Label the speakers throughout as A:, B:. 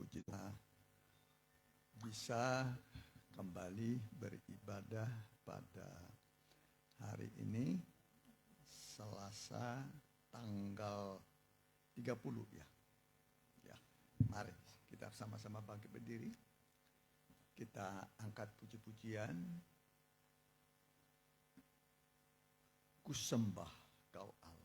A: puji Tuhan bisa kembali beribadah pada hari ini Selasa tanggal 30 ya. Ya, mari kita sama-sama bangkit berdiri. Kita angkat puji-pujian. Kusembah Kau Allah.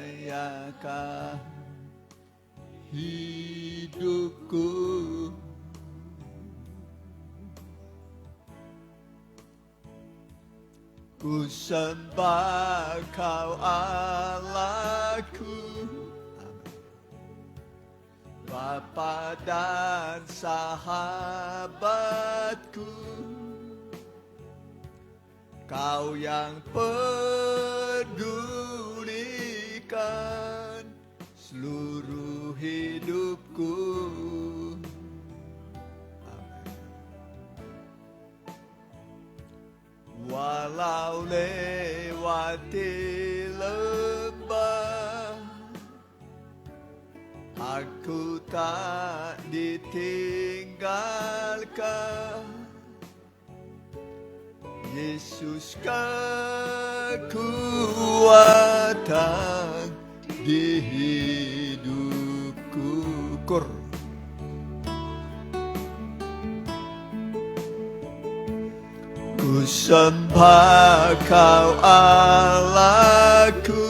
A: Percayakah hidupku ku sembah Kau Allahku, Bapa dan sahabatku, Kau yang pedulikan seluruh hidupku. Amin. Walau lewati lembah, aku tak ditinggalkan. Yesus kekuatan di hidupku. Ku sembah Kau Allahku,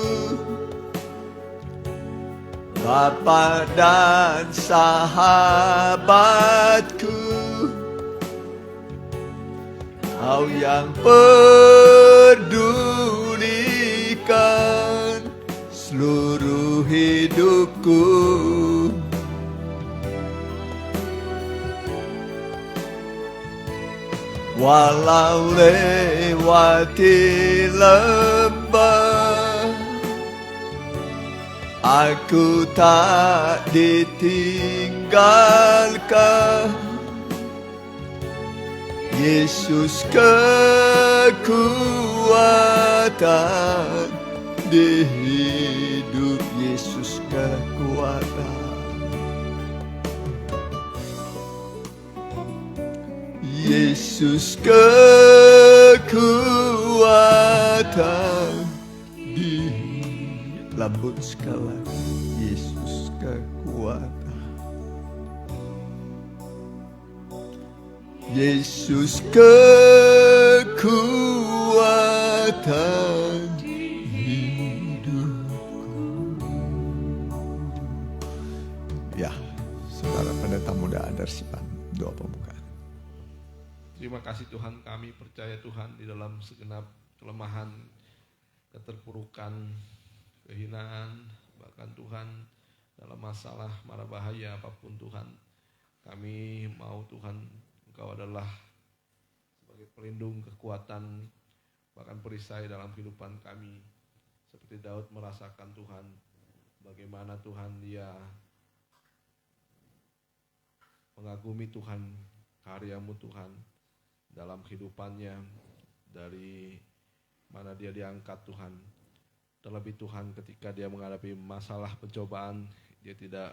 A: Bapa dan sahabatku, Kau yang pedulikan seluruh hidupku. Walau lewati lembah, aku tak ditinggalkan. Yesus kekuatan di hidup, Yesus kekuatan. Yesus kekuatan di lambut skala, Yesus kekuatan. Yesus kekuatan hidupku. Ya, saudara pendeta muda Adarsipan, doa pembukaan.
B: Terima kasih Tuhan, kami percaya Tuhan di dalam segenap kelemahan, keterpurukan, kehinaan, bahkan Tuhan dalam masalah mara bahaya apapun Tuhan, kami mau Tuhan Engkau adalah sebagai pelindung, kekuatan, bahkan perisai dalam kehidupan kami. Seperti Daud merasakan Tuhan, bagaimana Tuhan dia mengagumi Tuhan, karya-Mu Tuhan dalam kehidupannya, dari mana dia diangkat Tuhan. Terlebih Tuhan ketika dia menghadapi masalah pencobaan, dia tidak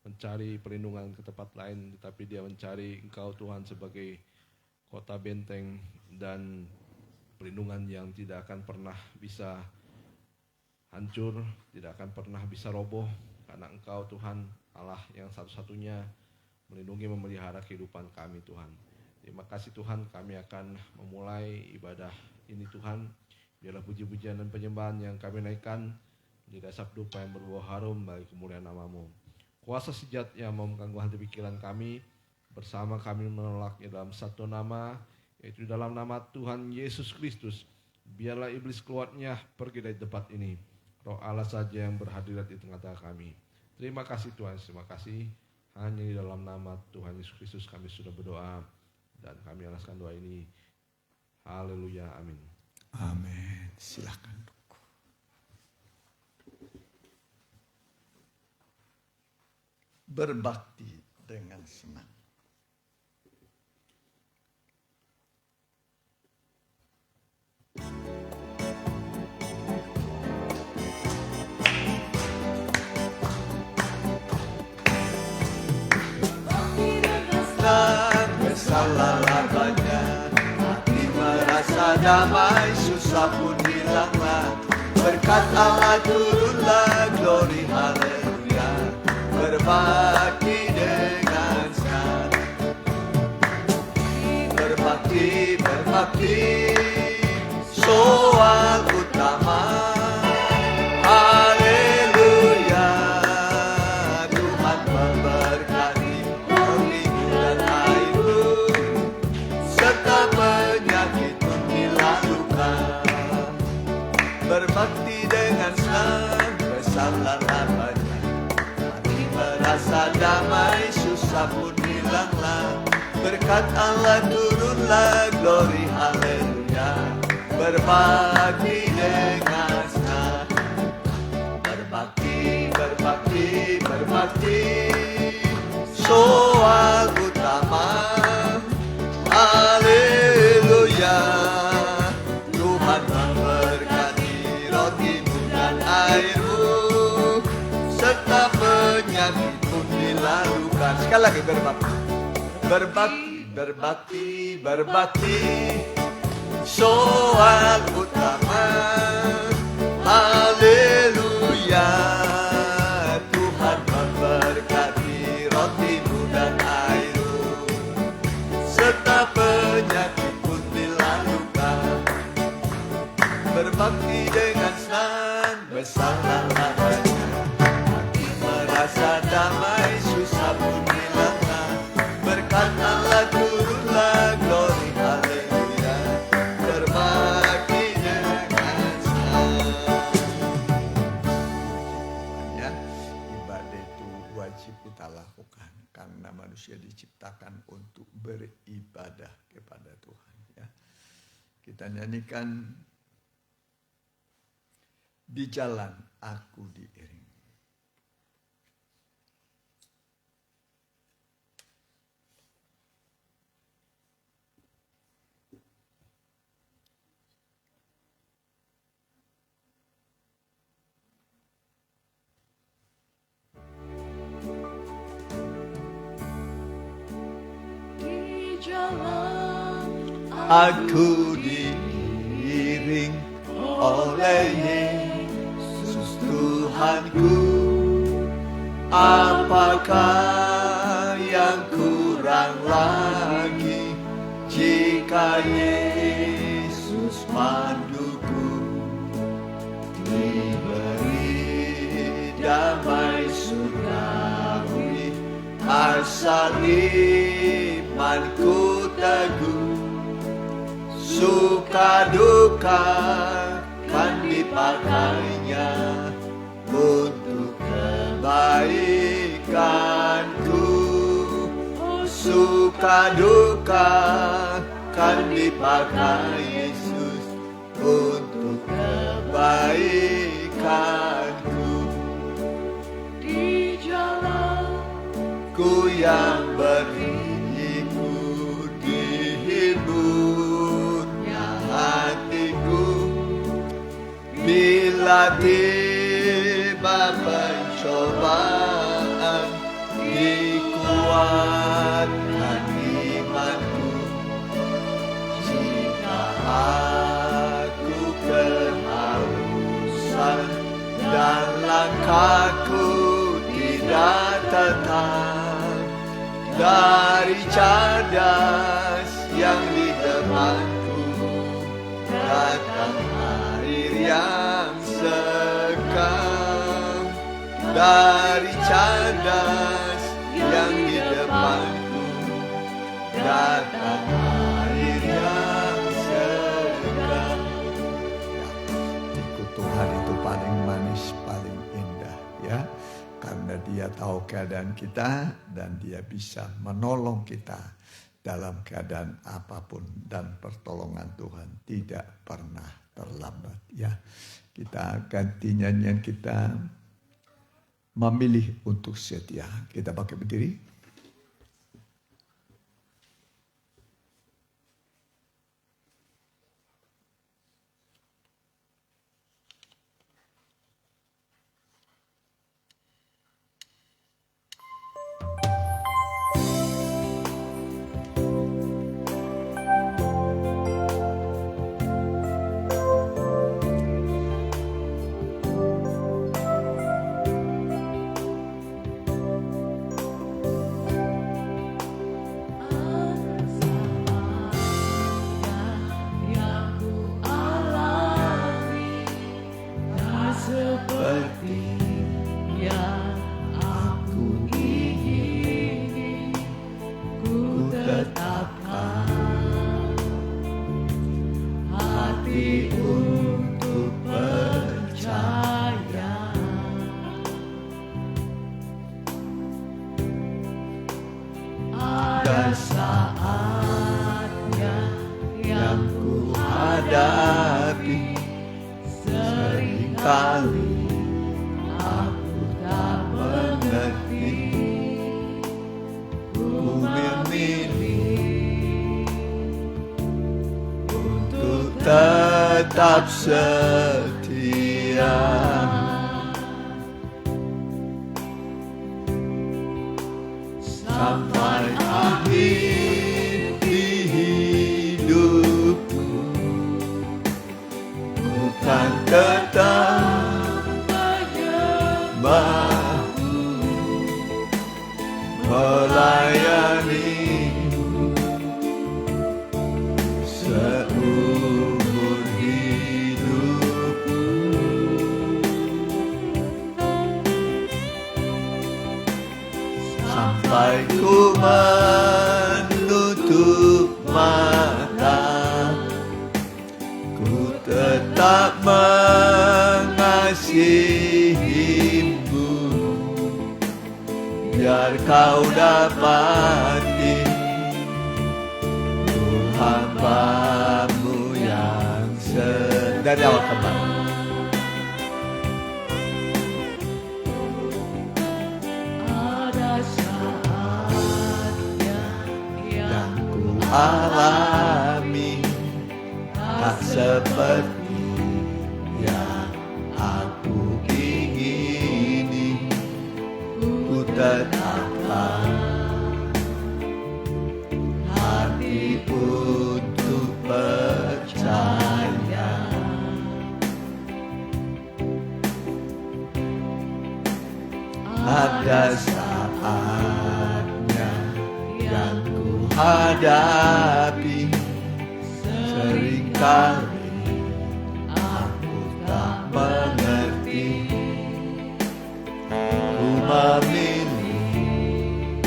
B: mencari perlindungan ke tempat lain, tetapi dia mencari Engkau Tuhan sebagai kota benteng dan perlindungan yang tidak akan pernah bisa hancur, tidak akan pernah bisa roboh, karena Engkau Tuhan Allah yang satu-satunya melindungi, memelihara kehidupan kami Tuhan. Terima kasih Tuhan, kami akan memulai ibadah ini Tuhan. Biarlah puji-pujian dan penyembahan yang kami naikkan menjadi asap dupa yang berbau harum bagi kemuliaan nama-Mu. Kuasa sejat yang mau mengganggu hati pikiran kami, bersama kami menolaknya dalam satu nama, yaitu dalam nama Tuhan Yesus Kristus. Biarlah iblis keluarnya pergi dari tempat ini. Roh Allah saja yang berhadirat di tengah-tengah kami. Terima kasih Tuhan, terima kasih. Hanya di dalam nama Tuhan Yesus Kristus kami sudah berdoa dan kami alaskan doa ini. Haleluya, amin.
A: Amin. Silakan. Berbakti dengan senang. Dan bersalah banyak, hati merasa damai, susah pun hilanglah. Berkat Allah turunlah, glory haleluya. Berbakti dengan senang. Berbakti, soal utama. Haleluya. Tuhan memberkati rohmu dan airmu, serta penyakit pun dilalukan. Berbakti dengan senang, bersalah banyak. Merasa damai, susah pun hilanglah. Berkat Allah turunlah, glory haleluya. Berbakti dengan senang. Berbakti, soal utama. Haleluya. Tuhan memberkati rotimu dan airmu, serta penyakit pun dilalukan. Sekali lagi berbakti, soal utama. Haleluya. Tuhan memberkati rotimu dan airmu, serta penyakit pun dilalukan. Berbakti dengan senang, bersalah banyak. Merasa damai, susah pun hilanglah. Berkat Allah turunlah, glory haleluya. Berbakti dengan senang. Ya, ibadah itu wajib kita lakukan karena manusia diciptakan untuk beribadah kepada Tuhan. Ya, kita nyanyikan di jalan aku diiring. Aku diiring oleh Yesus Tuhanku. Apakah yang kurang lagi jika Yesus panduku? Diberi damai surgawi, asal imanku teguh. Suka duka kan dipakainya untuk kebaikanku. Suka duka kan dipakai Yesus untuk kebaikanku. Di jalanku yang berliku, dihiburnya hatiku. Bila tiba pencobaan, Langkahku tidak tetap dari cadas yang di depanku, datang air yang sekam. Dari cadas yang di depanku, datang air yang sekam. Ya, ikut Tuhan itu paling manis, paling indah ya. Karena Dia tahu keadaan kita dan Dia bisa menolong kita dalam keadaan apapun, dan pertolongan Tuhan tidak pernah terlambat ya. Kita ganti nyanyian kita, memilih untuk setia. Kita pakai berdiri. Saatnya yang ku hadapi, seringkali aku tak mengerti. Ku memilih untuk tetap setia. Sampai akhir hidupku, ku kan tetap menyembahmu, melayanimu seumur hidupku. Sampai ku menutup mata, ku tetap mengasihimu, biar kau dapati ku hambamu yang dari awal kembali. Alami tak seperti yang aku ingini, ku tetapkan hati untuk percaya. Ada saatnya yang hadapi, seringkali aku tak mengerti. Ku memilih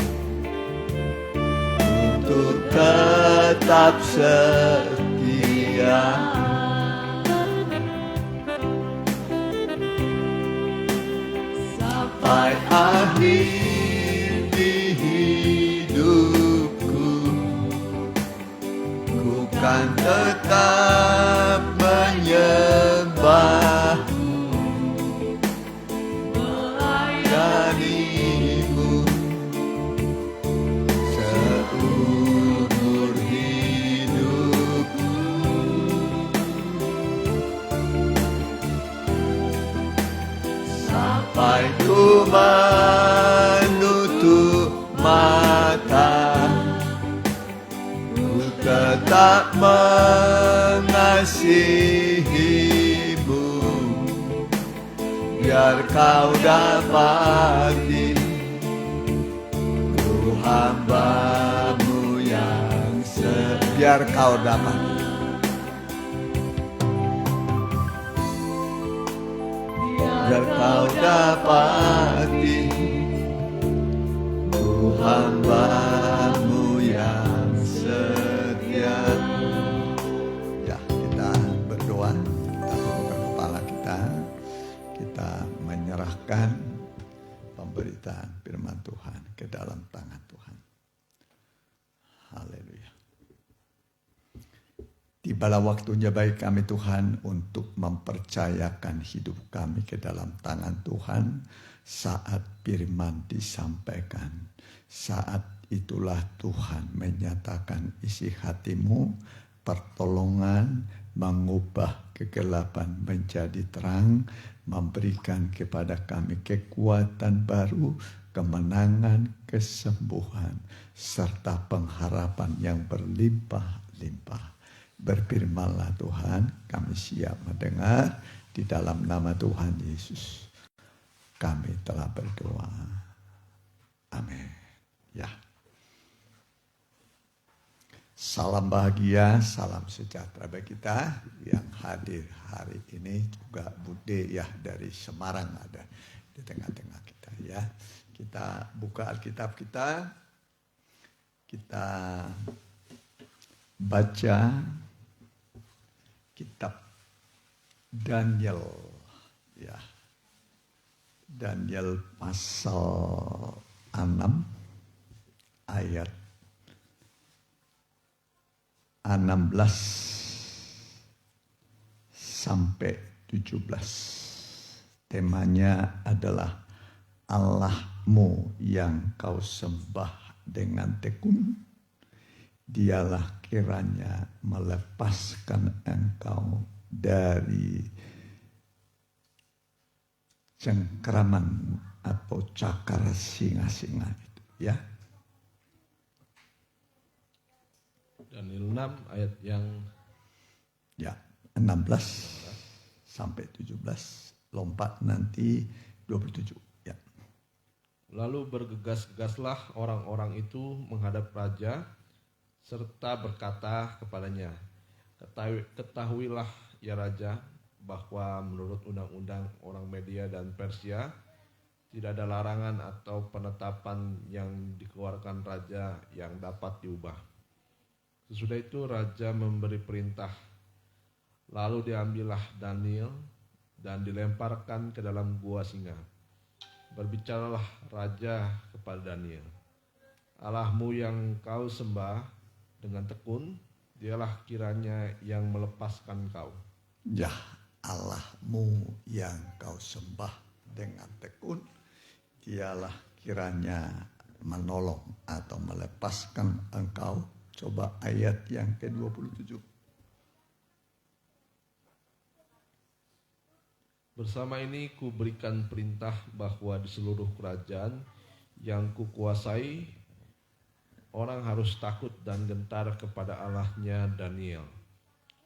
A: untuk tetap setia. Sampai akhir kan tetap menyembahmu, melayanimu seumur hidupku. Sampai ku menutup mata, tetap mengasihimu, biar kau dapati ku hambamu yang biar kau dapati. Biar kau dapati ku hambamu yang setia. Ya, kita berdoa, kita tundukkan kepala kita menyerahkan pemberitaan firman Tuhan ke dalam tangan Tuhan. Haleluya. Tibalah waktunya bagi kami Tuhan untuk mempercayakan hidup kami ke dalam tangan Tuhan saat firman disampaikan. Saat itulah Tuhan menyatakan isi hatimu, pertolongan, mengubah kegelapan menjadi terang, memberikan kepada kami kekuatan baru, kemenangan, kesembuhan, serta pengharapan yang berlimpah-limpah. Berfirmanlah Tuhan, kami siap mendengar. Di dalam nama Tuhan Yesus kami telah berdoa. Amin. Ya. Salam bahagia, salam sejahtera bagi kita yang hadir hari ini. Juga Bude ya dari Semarang ada di tengah-tengah kita ya. Kita buka Alkitab kita baca kitab Daniel ya. Daniel pasal 6 ayat 16 sampai 17. Temanya adalah Allahmu yang kau sembah dengan tekun, dialah kiranya melepaskan engkau dari cengkraman atau cakar singa-singa itu ya.
B: Daniel 6 ayat yang
A: ya 16 sampai 17, lompat nanti 27 ya.
B: Lalu bergegas-gegaslah orang-orang itu menghadap raja serta berkata kepadanya, ketahuilah ya raja, bahwa menurut undang-undang orang Media dan Persia tidak ada larangan atau penetapan yang dikeluarkan raja yang dapat diubah. Sesudah itu raja memberi perintah, lalu diambillah Daniel dan dilemparkan ke dalam gua singa. Berbicaralah raja kepada Daniel, Allahmu yang kau sembah dengan tekun, dialah kiranya yang melepaskan kau.
A: Ya, Allahmu yang kau sembah dengan tekun, dialah kiranya menolong atau melepaskan engkau. Coba ayat yang ke-27.
B: Bersama ini ku berikan perintah bahwa di seluruh kerajaan yang kukuasai, orang harus takut dan gentar kepada Allahnya Daniel.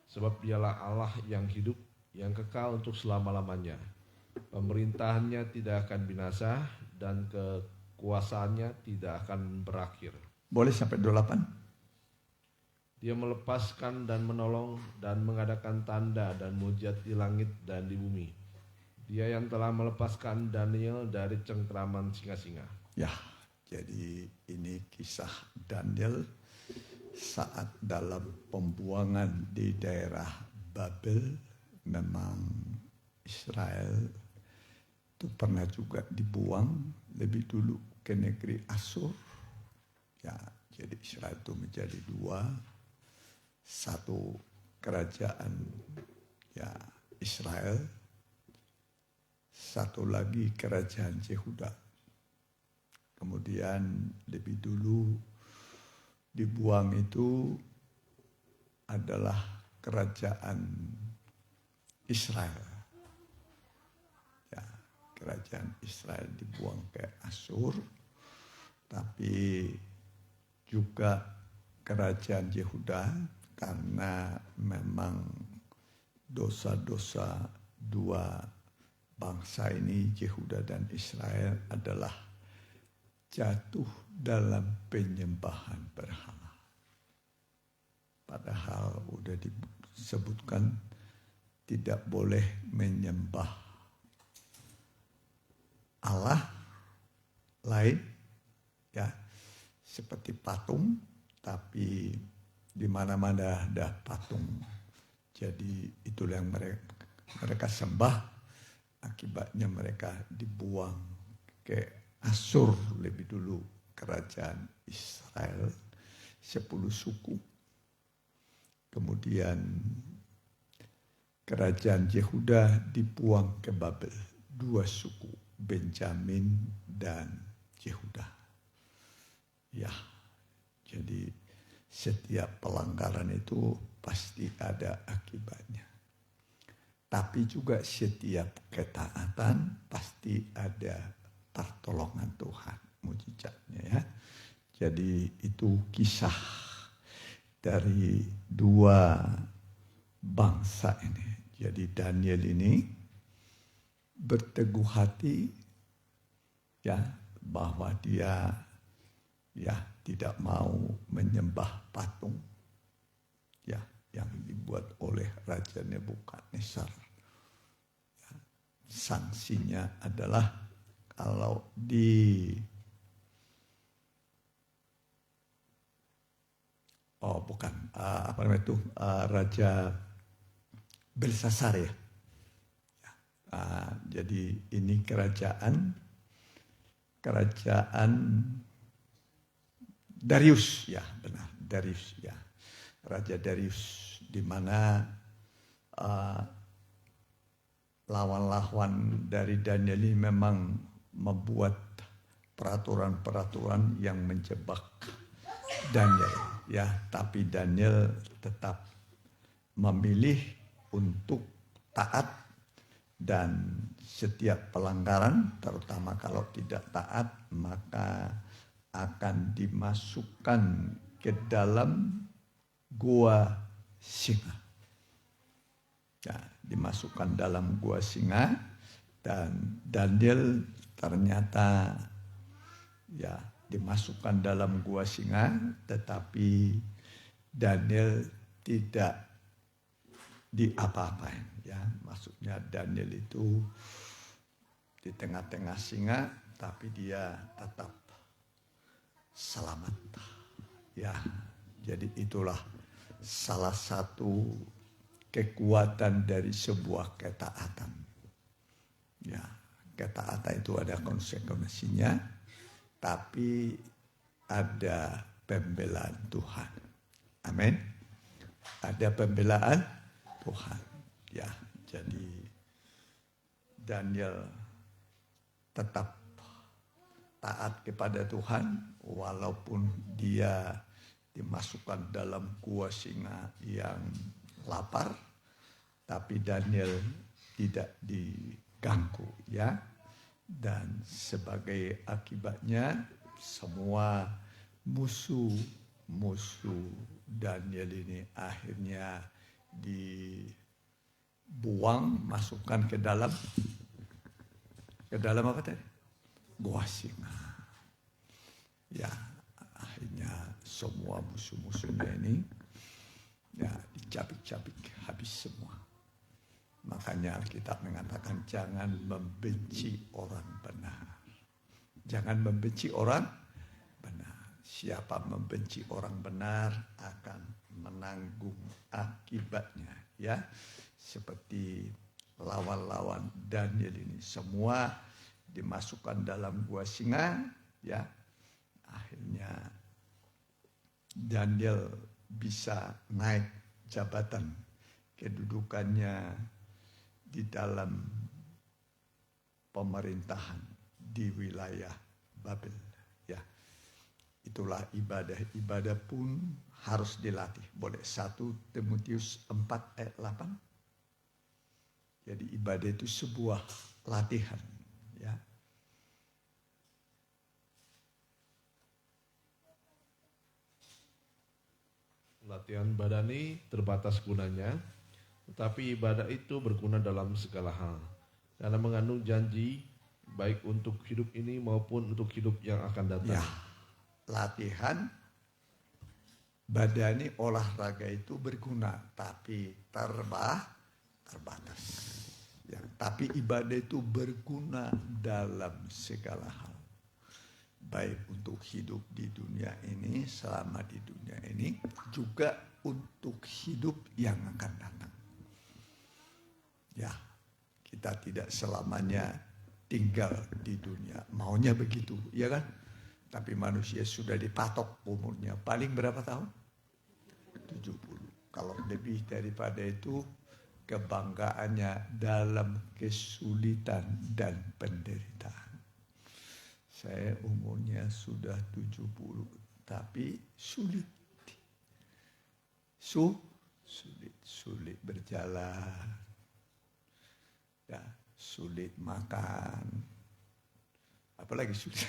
B: Sebab dialah Allah yang hidup, yang kekal untuk selama-lamanya. Pemerintahannya tidak akan binasa dan kekuasaannya tidak akan berakhir.
A: Boleh sampai 28?
B: Dia melepaskan dan menolong dan mengadakan tanda dan mujizat di langit dan di bumi. Dia yang telah melepaskan Daniel dari cengkraman singa-singa.
A: Ya, jadi ini kisah Daniel saat dalam pembuangan di daerah Babel. Memang Israel itu pernah juga dibuang lebih dulu ke negeri Asyur. Ya, jadi Israel itu menjadi dua. Satu kerajaan ya Israel, satu lagi kerajaan Yehuda. Kemudian lebih dulu dibuang itu adalah kerajaan Israel. Ya, kerajaan Israel dibuang ke Asyur, tapi juga kerajaan Yehuda karena memang dosa-dosa dua bangsa ini, Yehuda dan Israel, adalah jatuh dalam penyembahan berhala. Padahal udah disebutkan tidak boleh menyembah Allah lain, ya, seperti patung, tapi di mana-mana ada patung. Jadi itulah yang mereka sembah, akibatnya mereka dibuang ke Asur lebih dulu, kerajaan Israel, 10 suku. Kemudian kerajaan Yehuda dibuang ke Babel, 2 suku, Benjamin dan Yehuda. Ya, jadi setiap pelanggaran itu pasti ada akibatnya. Tapi juga setiap ketaatan pasti ada pertolongan Tuhan, mujizatnya ya. Jadi itu kisah dari 2 bangsa ini. Jadi Daniel ini berteguh hati ya, bahwa dia ya tidak mau menyembah patung ya yang dibuat oleh Raja Nebukadnezar. Ya, sanksinya adalah kalau Raja Belsasar ya. Jadi ini kerajaan Darius ya, benar, Darius ya. Raja Darius, di mana lawan-lawan dari Daniel ini memang membuat peraturan-peraturan yang menjebak Daniel ya, tapi Daniel tetap memilih untuk taat, dan setiap pelanggaran, terutama kalau tidak taat, maka akan dimasukkan ke dalam gua singa. Ya, dimasukkan dalam gua singa, dan Daniel ternyata ya dimasukkan dalam gua singa, tetapi Daniel tidak diapa-apain ya. Maksudnya Daniel itu di tengah-tengah singa, tapi dia tetap selamat ya. Jadi itulah salah satu kekuatan dari sebuah ketaatan ya. Ketaatan itu ada konsekuensinya, tapi ada pembelaan Tuhan. Amin. Ada pembelaan Tuhan ya. Jadi Daniel tetap taat kepada Tuhan walaupun dia dimasukkan dalam gua singa yang lapar, tapi Daniel tidak diganggu ya. Dan sebagai akibatnya semua musuh Daniel ini akhirnya dibuang, masukkan ke dalam apa tadi? Gua singa. Ya, akhirnya semua musuh-musuhnya ini ya dicabik-cabik habis semua. Makanya Alkitab mengatakan jangan membenci orang benar. Jangan membenci orang benar. Siapa membenci orang benar akan menanggung akibatnya ya. Seperti lawan-lawan Daniel ini semua dimasukkan dalam gua singa ya. Akhirnya Daniel bisa naik jabatan, kedudukannya di dalam pemerintahan di wilayah Babel ya. Itulah ibadah pun harus dilatih. Boleh 1 Timotius 4 ayat 8. Jadi ibadah itu sebuah latihan ya.
B: Latihan badani terbatas gunanya, tetapi ibadah itu berguna dalam segala hal. karena mengandung janji baik untuk hidup ini maupun untuk hidup yang akan datang.
A: Ya, latihan badani olahraga itu berguna, tapi terbatas. Ya, tapi ibadah itu berguna dalam segala hal. Baik untuk hidup di dunia ini, selama di dunia ini, juga untuk hidup yang akan datang. Ya, kita tidak selamanya tinggal di dunia. Maunya begitu, ya kan? Tapi manusia sudah dipatok umurnya. Paling berapa tahun? 70. Kalau lebih daripada itu, kebanggaannya dalam kesulitan dan penderitaan. Saya umurnya sudah 70, tapi sulit. Sulit berjalan. Ya, sulit makan. Apalagi sulit.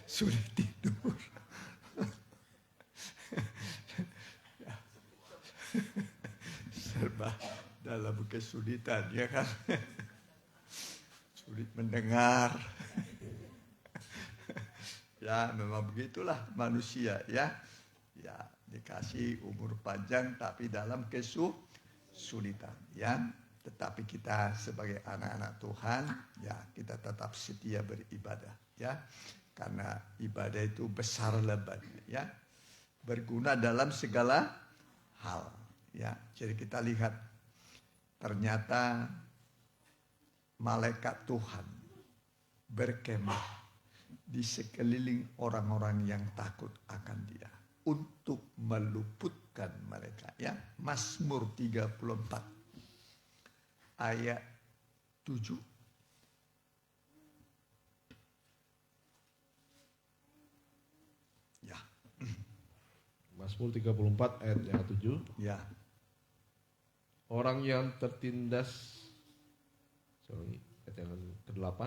A: Sulit tidur. Serba dalam kesulitan, ya kan? Sulit mendengar. Ya, memang begitulah manusia, ya. Ya, dikasih umur panjang tapi dalam kesulitan, ya. Tetapi kita sebagai anak-anak Tuhan, ya, kita tetap setia beribadah, ya. Karena ibadah itu besar lebatnya, ya. Berguna dalam segala hal, ya. Jadi kita lihat ternyata malaikat Tuhan berkemah di sekeliling orang-orang yang takut akan Dia untuk meluputkan mereka, ya. Mazmur 34 ayat 7. Ya.
B: Mazmur 34 ayat yang 7.
A: Ya.
B: Orang yang tertindas, ayat yang ke-8.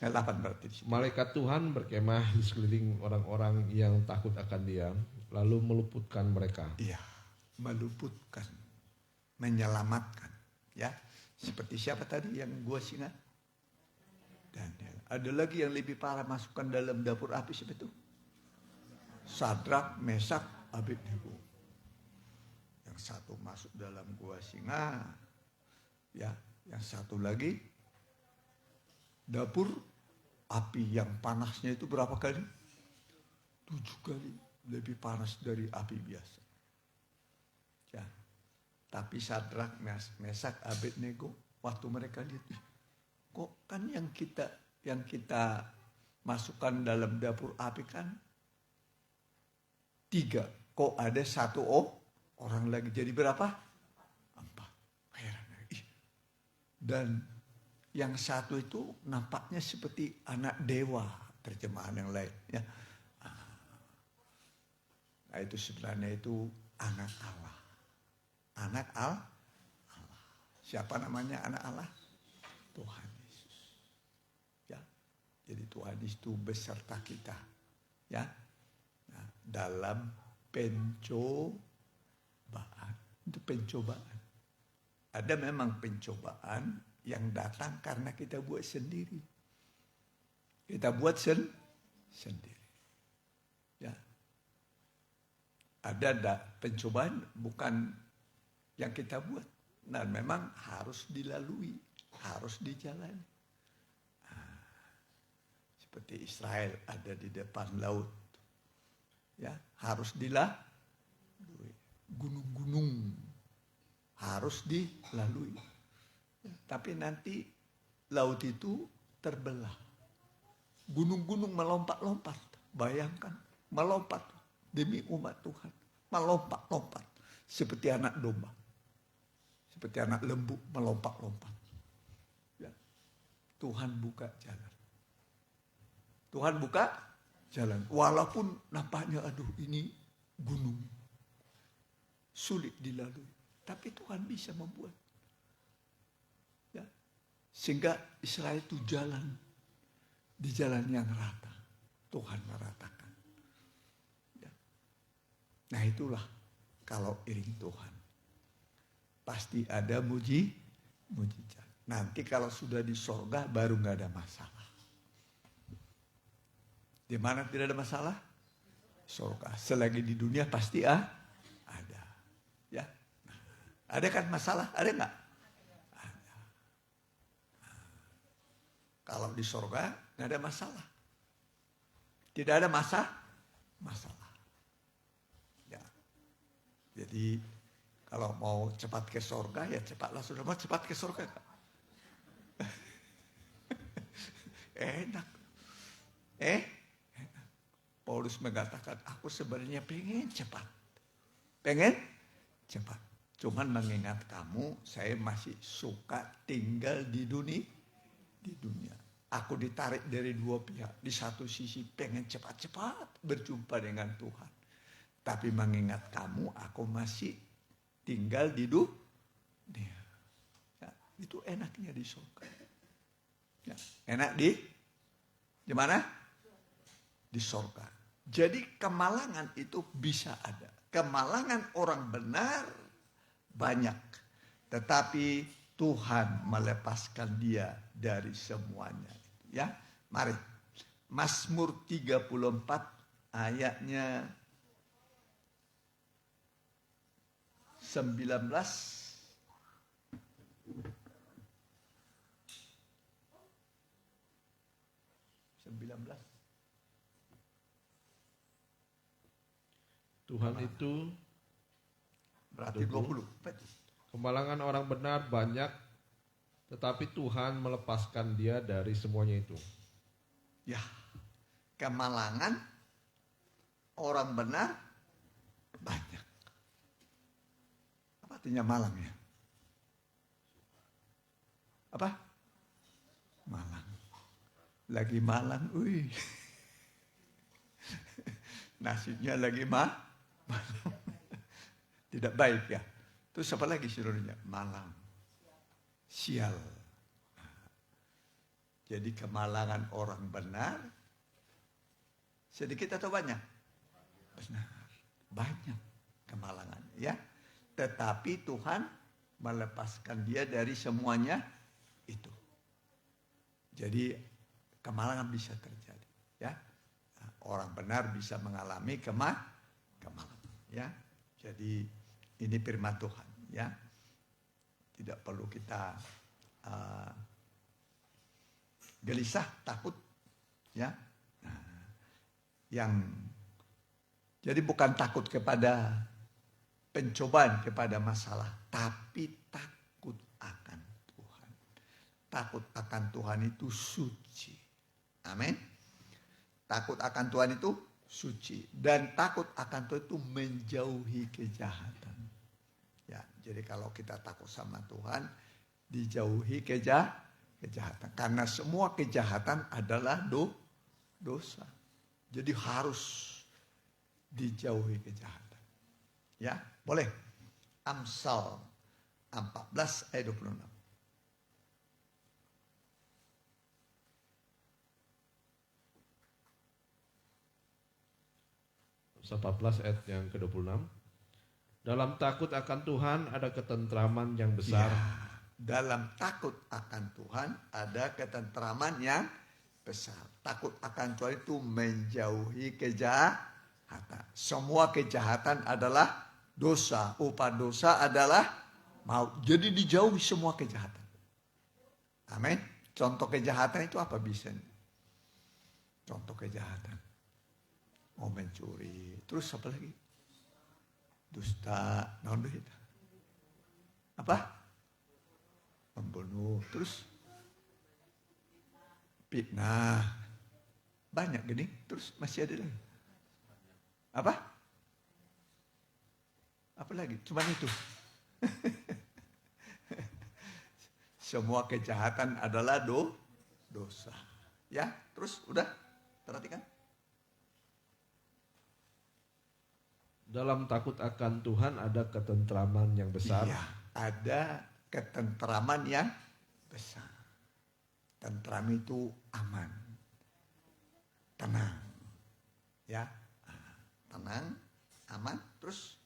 A: Ayat 8 berarti.
B: Malaikat Tuhan berkemah di sekeliling orang-orang yang takut akan Dia, lalu meluputkan mereka.
A: Iya, meluputkan, menyelamatkan, ya. Seperti siapa tadi yang gua singa? Daniel. Ada lagi yang lebih parah, masukkan dalam dapur api, siapa itu? Sadrak, Mesak, Abednego. Yang satu masuk dalam gua singa, ya. Yang satu lagi dapur api yang panasnya itu berapa kali? 7 kali lebih panas dari api biasa. Ya. Tapi Sadrak, Mesak, Abednego, waktu mereka lihat, kok kan yang kita masukkan dalam dapur api kan 3, kok ada 1 orang lagi, jadi berapa? 4. Heran. Dan yang satu itu nampaknya seperti anak dewa, terjemahan yang lain, ya. Nah, itu sebenarnya itu anak Allah. Anak Allah. Siapa namanya anak Allah? Tuhan Yesus. Ya. Jadi Tuhan itu beserta kita, ya. Nah, dalam pencobaan. Itu pencobaan. Ada memang pencobaan yang datang karena kita buat sendiri. Kita buat sendiri. Ya. Ada pencobaan bukan yang kita buat. Nah, memang harus dilalui, harus dijalani. Nah, seperti Israel ada di depan laut. Ya, harus dilalui. Gunung-gunung harus dilalui. Tapi nanti laut itu terbelah. Gunung-gunung melompat-lompat. Bayangkan, melompat demi umat Tuhan. Melompat-lompat. Seperti anak domba. Seperti anak lembu melompat-lompat. Ya. Tuhan buka jalan. Tuhan buka jalan. Walaupun nampaknya, aduh ini gunung. Sulit dilalui. Tapi Tuhan bisa membuat. Sehingga Israel itu jalan di jalan yang rata. Tuhan meratakan. Ya. Nah, itulah kalau iring Tuhan. Pasti ada mujizat. Nanti kalau sudah di sorga baru nggak ada masalah. Di mana tidak ada masalah? Sorga. Selagi di dunia pasti ada. Ya, ada kan masalah? Ada nggak? Ada. Kalau di sorga nggak ada masalah. Tidak ada masalah. Ya. Jadi kalau mau cepat ke sorga ya cepatlah, sudah mau cepat ke sorga. Enak. Paulus mengatakan, aku sebenarnya pengen cepat. Cuman mengingat kamu, saya masih suka tinggal di dunia. Aku ditarik dari dua pihak. Di satu sisi pengen cepat-cepat berjumpa dengan Tuhan. Tapi mengingat kamu, aku masih tinggal di dunia. Ya, itu enaknya di surga. Ya, enak di mana? Di surga. Jadi kemalangan itu bisa ada. Kemalangan orang benar banyak. Tetapi Tuhan melepaskan dia dari semuanya. Ya, mari. Mazmur 34 ayatnya 19. 19.
B: Tuhan itu
A: berarti 20.
B: Kemalangan orang benar banyak, tetapi Tuhan melepaskan dia dari semuanya itu.
A: Ya, kemalangan orang benar banyak. Apa artinya malang ya? Apa? Malang. Lagi malang, nasibnya lagi malang. Tidak baik ya. Terus apa lagi seluruhnya? Malang. Sial. Jadi kemalangan orang benar sedikit atau banyak? Benar. Banyak kemalangan ya. Tetapi Tuhan melepaskan dia dari semuanya itu. Jadi kemalangan bisa terjadi, ya. Orang benar bisa mengalami kemalangan, ya. Jadi ini firman Tuhan, ya. Tidak perlu kita gelisah, takut, ya. Jadi bukan takut kepada pencobaan, kepada masalah, tapi takut akan Tuhan. Takut akan Tuhan itu suci. Amin. Takut akan Tuhan itu suci. Dan takut akan Tuhan itu menjauhi kejahatan. Ya, jadi kalau kita takut sama Tuhan, dijauhi kejahatan. Karena semua kejahatan adalah dosa. Jadi harus dijauhi kejahatan. Ya, boleh. Amsal 14 ayat 26.
B: 14 ayat yang ke-26. Dalam takut akan Tuhan ada ketentraman yang besar.
A: Ya, dalam takut akan Tuhan ada ketentraman yang besar. Takut akan Tuhan itu menjauhi kejahatan. Semua kejahatan adalah dosa. Upah dosa adalah maut. Jadi dijauhi semua kejahatan. Amin. Contoh kejahatan itu apa bisa? Contoh kejahatan. Mau mencuri, terus apa lagi? Dusta, duit. Apa? Membunuh, terus fitnah. Banyak gini, terus masih ada lagi. Apa? Apa lagi? Cuman itu. Semua kejahatan adalah dosa. Ya, terus udah perhatikan.
B: Dalam takut akan Tuhan ada ketentraman yang besar.
A: Iya, ada ketentraman yang besar. Tentram itu aman, tenang, ya, tenang, aman, terus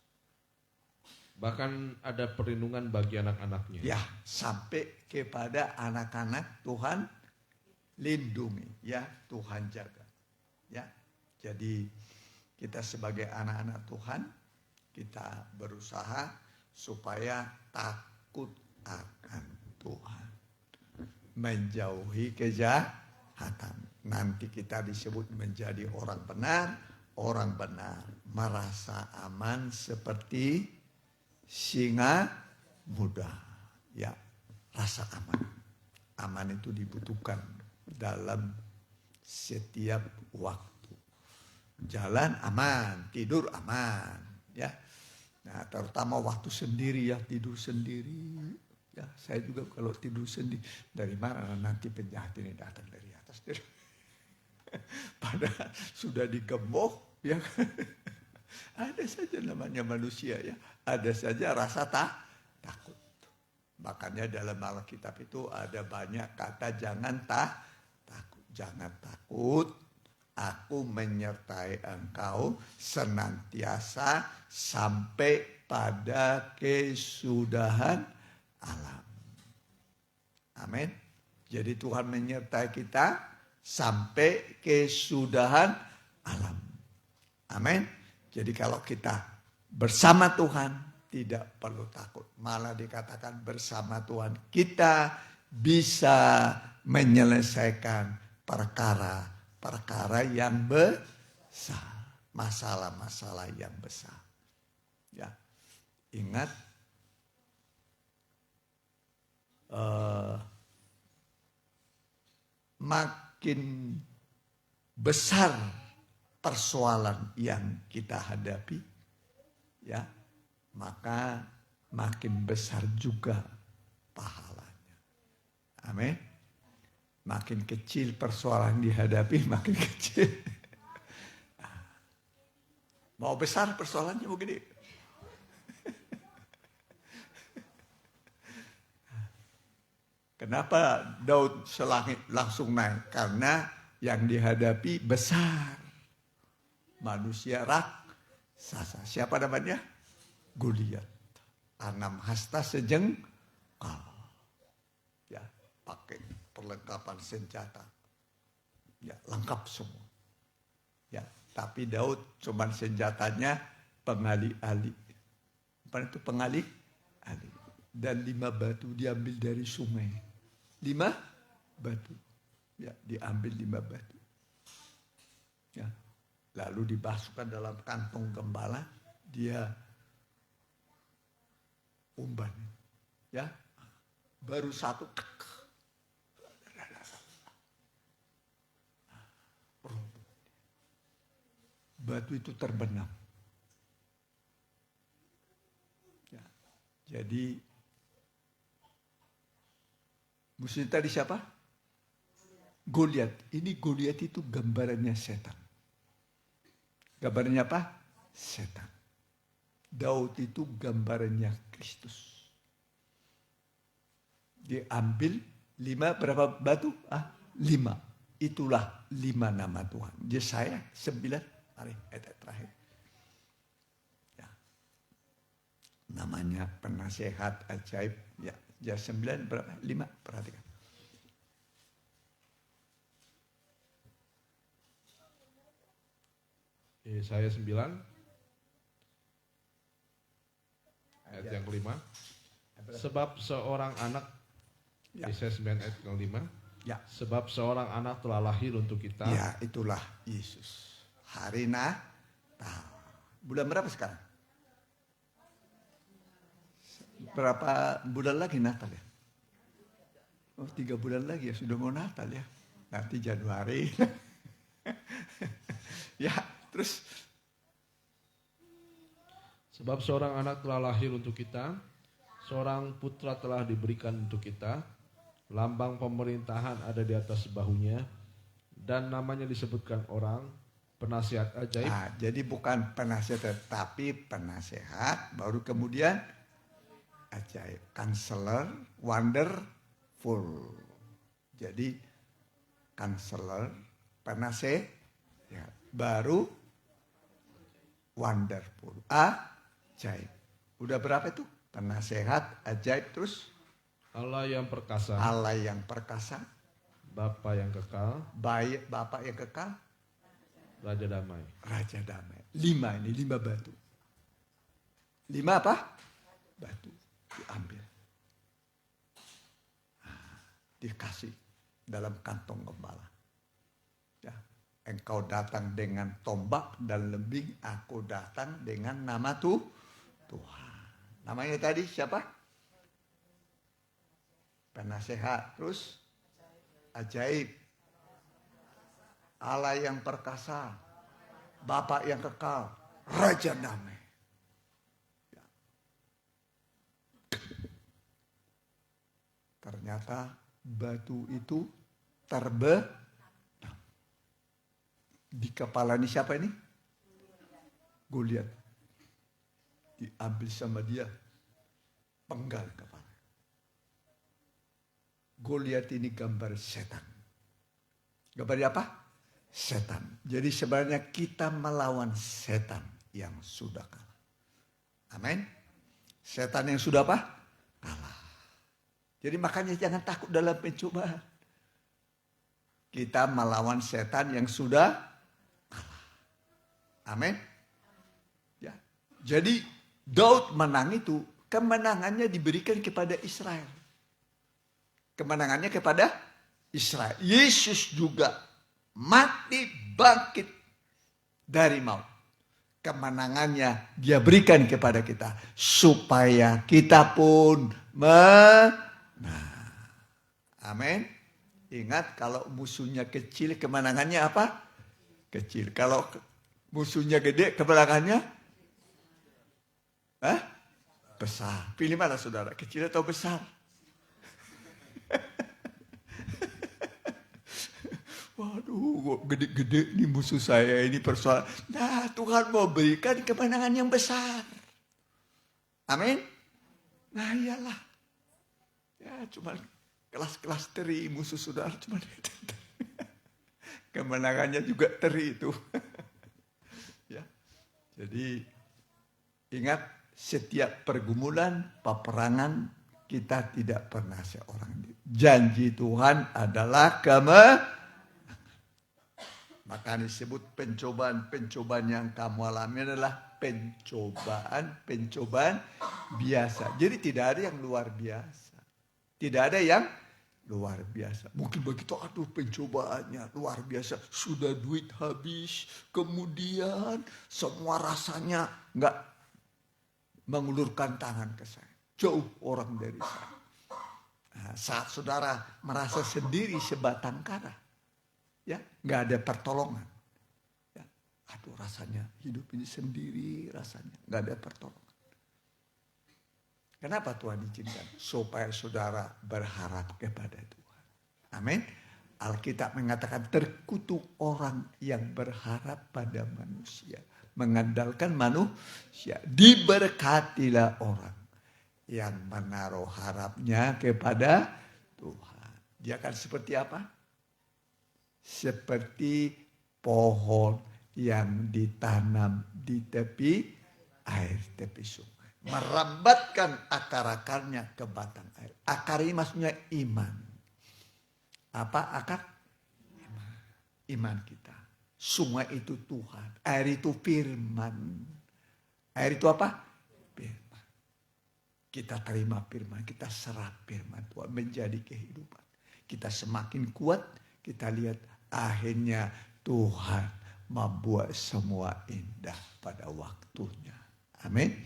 B: Bahkan ada perlindungan bagi anak-anaknya.
A: Ya, sampai kepada anak-anak Tuhan lindungi, ya, Tuhan jaga. Ya. Jadi kita sebagai anak-anak Tuhan, kita berusaha supaya takut akan Tuhan. Menjauhi kejahatan. Nanti kita disebut menjadi orang benar merasa aman seperti singa muda. Ya, rasa aman. Aman itu dibutuhkan dalam setiap waktu. Jalan aman, tidur aman, ya. Nah, terutama waktu sendiri, ya, tidur sendiri. Ya, saya juga kalau tidur sendiri, dari mana nanti penjahat ini datang dari atas. Padahal sudah digembok, ya. Ada saja namanya manusia, ya. Ada saja rasa takut. Makanya dalam Alkitab itu ada banyak kata jangan takut. Jangan takut. Aku menyertai engkau senantiasa sampai pada kesudahan alam. Amin. Jadi Tuhan menyertai kita sampai kesudahan alam. Amin. Jadi kalau kita bersama Tuhan tidak perlu takut. Malah dikatakan bersama Tuhan kita bisa menyelesaikan perkara yang besar, masalah-masalah yang besar. Ya, ingat makin besar persoalan yang kita hadapi, ya, maka makin besar juga pahalanya. Amin. Makin kecil persoalan dihadapi, makin kecil. Mau besar persoalannya mau gede. Kenapa Daud selangit langsung naik? Karena yang dihadapi besar. Manusia raksasa. Siapa namanya? Goliat. 6 hasta sejengkal. Ya, pakai perlengkapan senjata. Ya, lengkap semua. Ya, tapi Daud cuman senjatanya pengali-ali. Apa itu pengali-ali? Dan 5 batu diambil dari sungai. 5 batu. Ya, diambil 5 batu. Ya. Lalu dibasuhkan dalam kantong gembala, dia umban. Ya. Baru satu. Batu itu terbenam. Ya. Jadi musuh tadi siapa? Goliat. Ini Goliat itu gambarannya setan. Gambarannya apa? Setan. Daud itu gambarannya Kristus. Diambil 5 berapa batu? 5. Itulah 5 nama Tuhan. Yesaya 9. Mari ayat terakhir. Ya. Namanya penasehat ajaib. Ya, 9 berapa? 5. Perhatikan.
B: Yesaya 9 ayat yang kelima. Sebab seorang anak, Yesaya 9 ayat kelima. Ya. Sebab seorang anak telah lahir untuk kita.
A: Ya, itulah Yesus. Hari Natal. Bulan berapa sekarang? Berapa bulan lagi Natal ya? Oh, 3 bulan lagi ya, sudah mau Natal ya. Nanti Januari. Ya, terus.
B: Sebab seorang anak telah lahir untuk kita, seorang putra telah diberikan untuk kita, lambang pemerintahan ada di atas bahunya, dan namanya disebutkan orang, penasihat ajaib.
A: Jadi bukan penasihat, tapi penasehat, baru kemudian ajaib. Counselor, wonderful. Jadi counselor, penasehat, ya, baru wonderful, ajaib. Udah berapa itu? Penasehat, ajaib, terus
B: Allah yang perkasa,
A: Allah yang perkasa,
B: Bapa yang kekal,
A: baik Bapa yang kekal,
B: Raja damai.
A: Raja damai. 5 batu. 5 apa? Batu diambil. Dikasih dalam kantong gembala. Ya, engkau datang dengan tombak dan lembing, aku datang dengan nama Tuhan. Namanya tadi siapa? Penasehat, terus ajaib, Allah yang perkasa, Bapa yang kekal, Raja damai. Ya. Ternyata batu itu terbenam. Di kepala ini siapa ini? Goliat. Diambil sama dia, penggal kepala. Goliat ini gambar setan. Gambar apa? Setan. Jadi sebenarnya kita melawan setan yang sudah kalah. Amin. Setan yang sudah apa? Kalah. Jadi makanya jangan takut dalam pencobaan. Kita melawan setan yang sudah kalah. Amin. Ya. Jadi Daud menang itu, kemenangannya diberikan kepada Israel. Kemenangannya kepada Israel. Yesus juga mati bangkit dari maut. Kemenangannya dia berikan kepada kita. Supaya kita pun menang. Amin. Ingat kalau musuhnya kecil, kemenangannya apa? Kecil. Kalau musuhnya gede, kemenangannya besar. Pilih mana saudara? Kecil atau besar? Waduh, gede-gede nih musuh saya ini persoalan. Nah, Tuhan mau berikan kemenangan yang besar. Amin. Nah, iyalah. Ya, cuma kelas-kelas teri musuh saudara cuma kemenangannya juga teri itu. Ya. Jadi ingat, setiap pergumulan, peperangan, kita tidak pernah seorang diri. Janji Tuhan adalah maka disebut pencobaan yang kamu alami adalah pencobaan biasa. Jadi tidak ada yang luar biasa. Tidak ada yang luar biasa. Mungkin begitu, aduh pencobaannya luar biasa. Sudah duit habis, kemudian semua rasanya nggak mengulurkan tangan ke saya. Jauh orang dari saya. Nah, saat saudara merasa sendiri sebatang kara, ya, nggak ada pertolongan. Ya, aduh rasanya hidup ini sendiri, rasanya nggak ada pertolongan. Kenapa Tuhan izinkan? Supaya saudara berharap kepada Tuhan. Amin. Alkitab mengatakan terkutuk orang yang berharap pada manusia. Mengandalkan manusia. Diberkatilah orang yang menaruh harapnya kepada Tuhan. Dia akan seperti apa? Seperti pohon yang ditanam di tepi air, tepi sungai. Merambatkan akar-akarnya ke batang air. Akar ini maksudnya iman. Apa akar? Iman. Iman kita. Sungai itu Tuhan. Air itu firman. Air itu apa? Firman. Kita terima firman. Kita serap firman Tuhan menjadi kehidupan. Kita semakin kuat. Kita lihat akhirnya Tuhan membuat semua indah pada waktunya. Amin.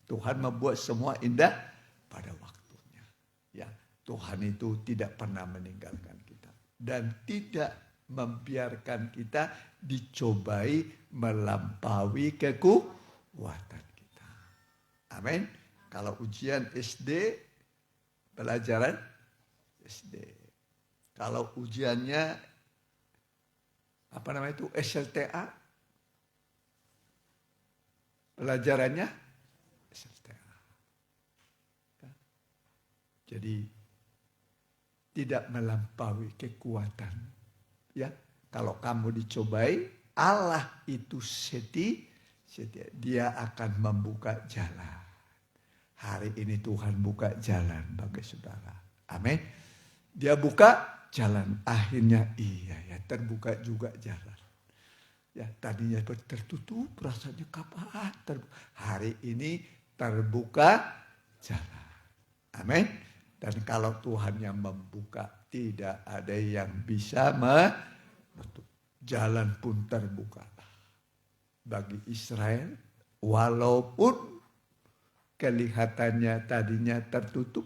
A: Tuhan membuat semua indah pada waktunya. Ya, Tuhan itu tidak pernah meninggalkan kita dan tidak membiarkan kita dicobai melampaui kekuatan kita. Amin. Kalau ujian SD, pelajaran SD. Kalau ujiannya apa namanya itu SLTA, pelajarannya jadi tidak melampaui kekuatan. Ya, kalau kamu dicobai, Allah itu setia, dia akan membuka jalan. Hari ini Tuhan buka jalan bagi saudara. Amin. Dia buka jalan. Akhirnya iya ya, terbuka juga jalan. Ya, tadinya tertutup, rasanya kapan hari ini terbuka jalan. Amin. Dan kalau Tuhan yang membuka, tidak ada yang bisa menutup. Jalan pun terbuka bagi Israel, walaupun kelihatannya tadinya tertutup,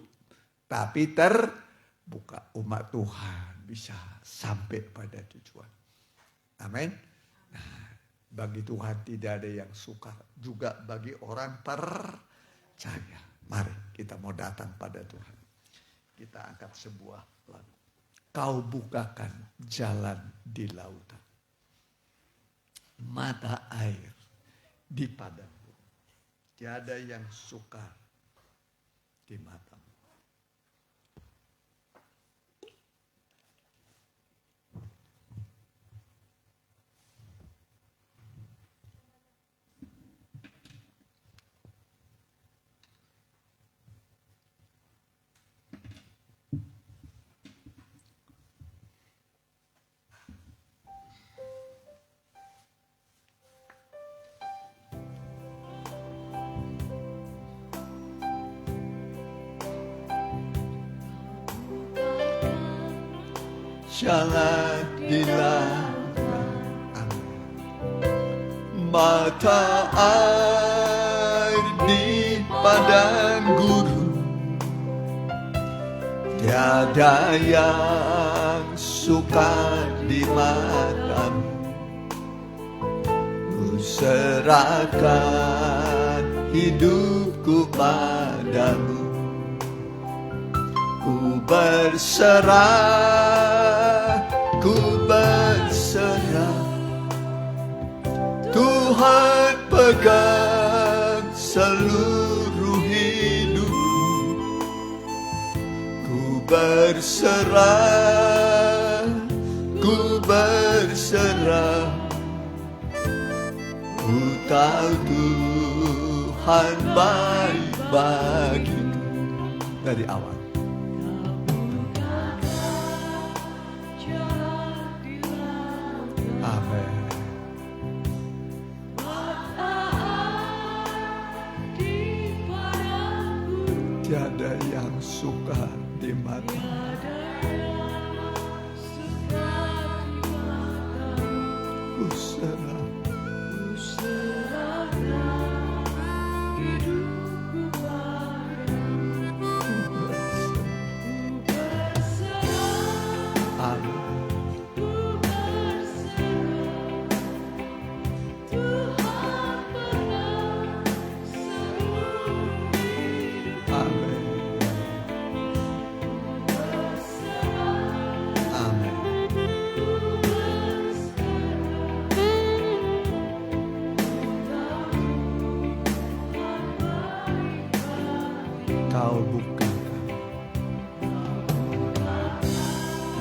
A: tapi terbuka. Umat Tuhan bisa sampai pada tujuan. Amin. Nah, bagi Tuhan tidak ada yang sukar. Juga bagi orang percaya. Mari kita mau datang pada Tuhan. Kita angkat sebuah lagu. Kau bukakan jalan di lautan. Mata air di padang. Tiada yang sukar di matamu. Jalan di lautan, mata air di padang gurun, tiada yang sukar di matamu. Ku serahkan hidupku padamu. Ku berserah, ku berserah. Tuhan pegang seluruh hidupku. Ku berserah, ku berserah. Ku tahu Tuhan baik bagiku. Dari awal. Tiada yang suka di mata. Ku serah, hidupku padamu. Kau bukakan.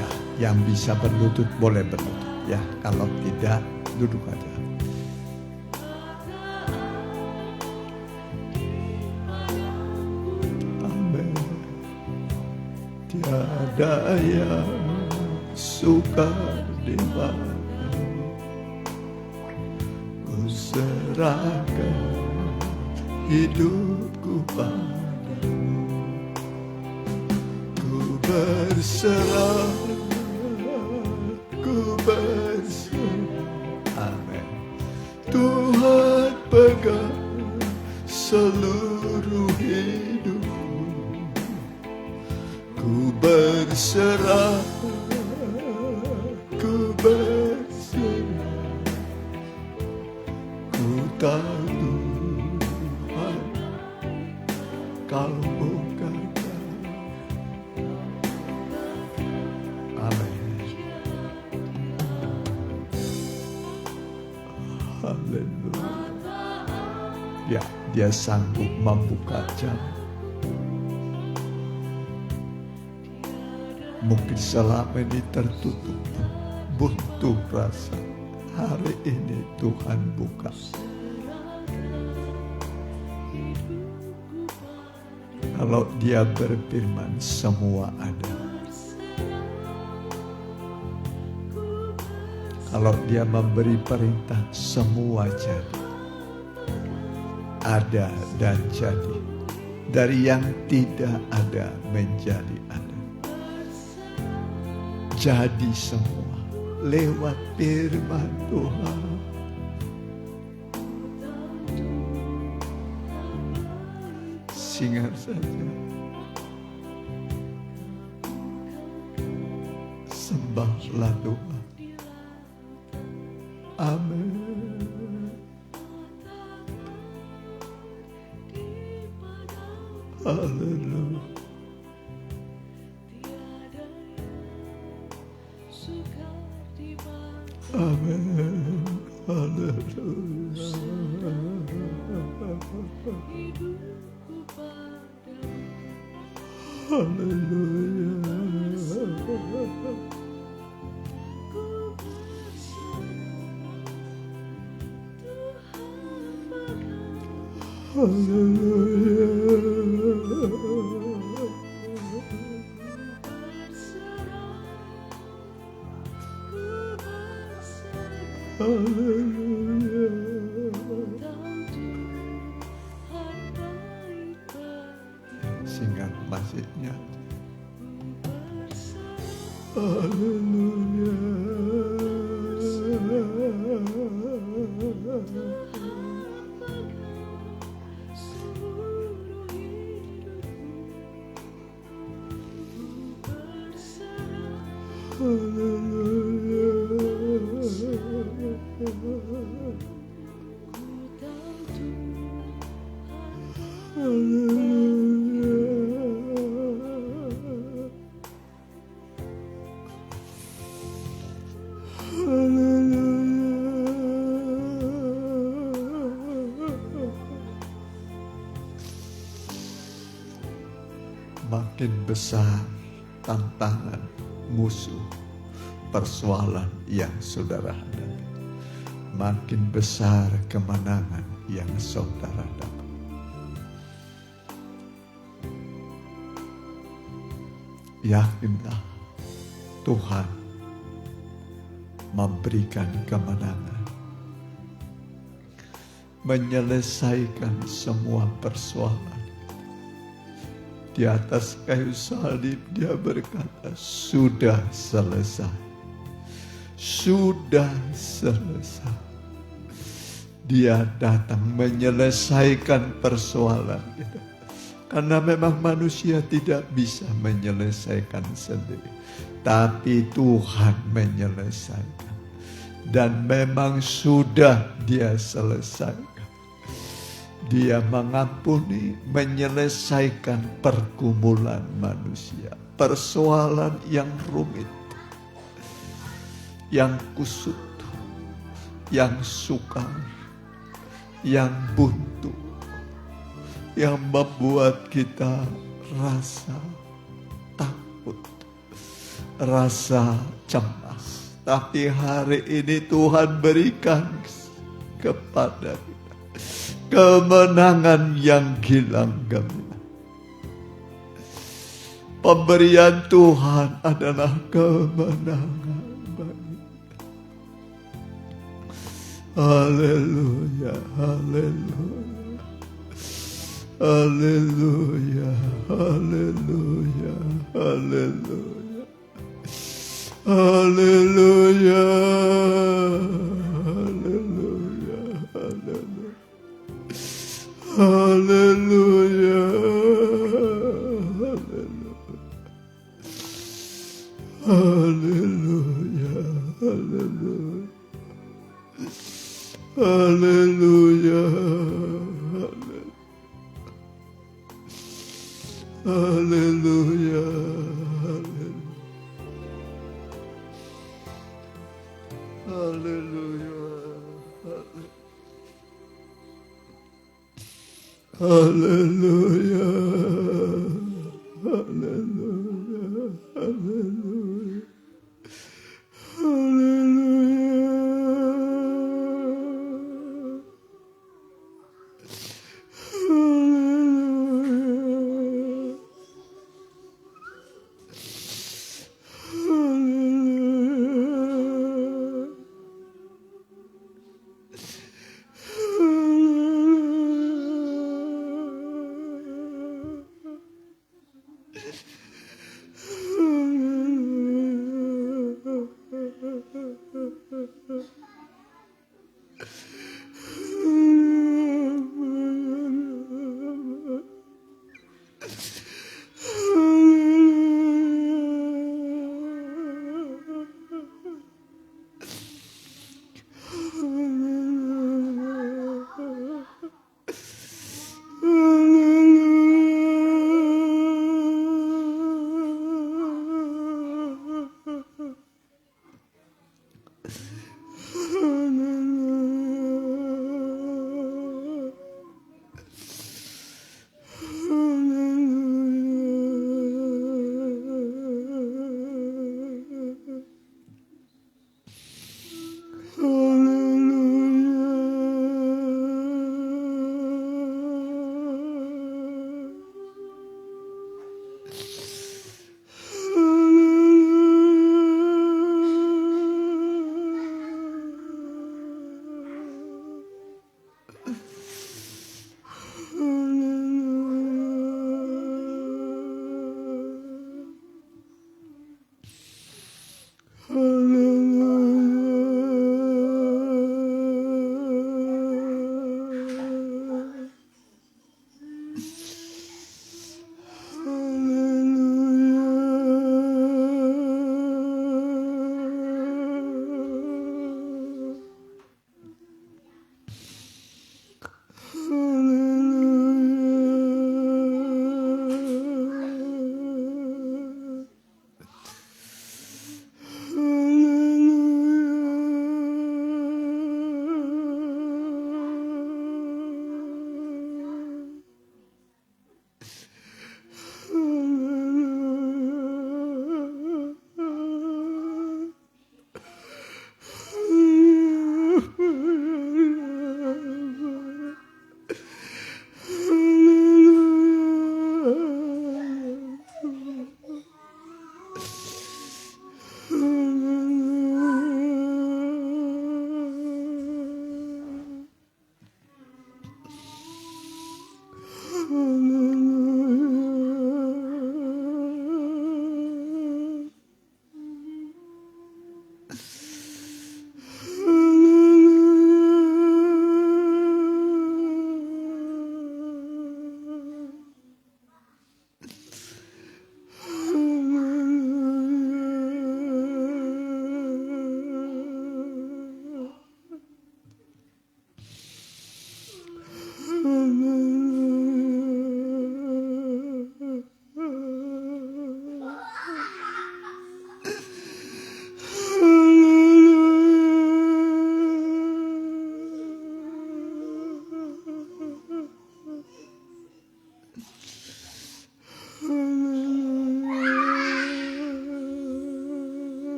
A: Ya, yang bisa berlutut boleh berlutut. Ya, kalau tidak duduk aja. Amin. Tiada yang suka di matamu. Ku serahkan hidupku padamu. Berserah, ku berserah. Amin. Tuhan pegang seluruh hidupku. Ku berserah, ku berserah. Ku tahu Tuhan, kau bukan. Haleluya. Ya, dia sanggup membuka jalan. Mungkin selama ini tertutup, buntu rasa. Hari ini Tuhan buka. Kalau Dia berfirman, semua ada. Kalau Dia memberi perintah, semua jadi. Ada dan jadi. Dari yang tidak ada menjadi ada. Jadi semua lewat firman Tuhan. Ingat saja, sembahlah Tuhan. Amin. Haleluya. Amin. Haleluya. Singkat masjidnya. Haleluya. Makin besar tantangan, musuh, persoalan yang saudara hadapi, makin besar kemenangan yang saudara dapat. Yakinlah Tuhan memberikan kemenangan, menyelesaikan semua persoalan. Di atas kayu salib Dia berkata, sudah selesai. Sudah selesai. Dia datang menyelesaikan persoalan kita. Karena memang manusia tidak bisa menyelesaikan sendiri. Tapi Tuhan menyelesaikan. Dan memang sudah Dia selesaikan. Dia mengampuni, menyelesaikan pergumulan manusia. Persoalan yang rumit, yang kusut, yang sukar, yang buntu, yang membuat kita rasa takut, rasa cemas. Tapi hari ini Tuhan berikan kepada kita kemenangan yang gilang gemilang. Pemberian Tuhan adalah kemenangan bagi kita. Haleluya, haleluya, haleluya, haleluya, haleluya, haleluya, haleluya, haleluya. Haleluya, haleluya, haleluya, haleluya, haleluya, haleluya. Haleluya, haleluya, haleluya, haleluya,